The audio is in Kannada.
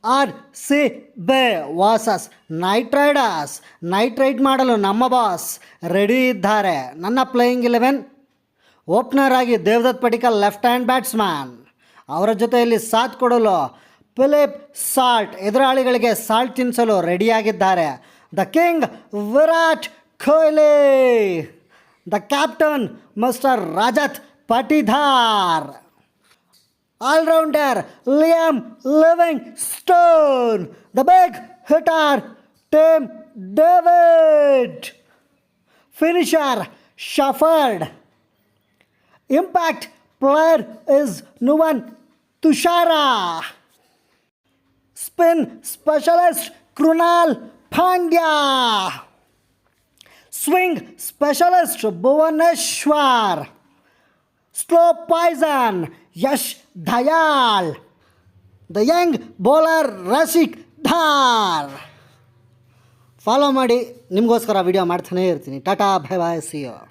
R C B versus Knight Riders. Night ride ಮಾಡಲು ನಮ್ಮ ಬಾಸ್ ರೆಡಿ ಇದ್ದಾರೆ. ನನ್ನ ಪ್ಲೇಯಿಂಗ್ 11 ಓಪನರ್ ಆಗಿ Devdutt Padikkal left hand batsman. ಅವರ ಜೊತೆಯಲ್ಲಿ ಸಾಥ್ ಕೊಡಲು ಫಿಲಿಪ್ ಸಾಲ್ಟ್ ಎದುರಾಳಿಗಳಿಗೆ ಸಾಲ್ಟ್ ತಿನ್ನಿಸಲು ರೆಡಿಯಾಗಿದ್ದಾರೆ. The king Virat Kohli. The captain mister Rajat Patidar. All-rounder Liam Livingstone, the big hitter Tim David, finisher Shepherd. Impact player is Nuwan Tushara. Spin specialist Krunal Pandya. Swing specialist Bhuvaneshwar. Slow poison Yash Dayal. The young bowler Rashik Dhar. Follow ಮಾಡಿ, ನಿಮಗೋಸ್ಕರ ವಿಡಿಯೋ ಮಾಡ್ತಾನೇ ಇರ್ತೀನಿ. ಟಾಟಾ, ಬೈ ಬಾಯ್, ಸಿ ಯು.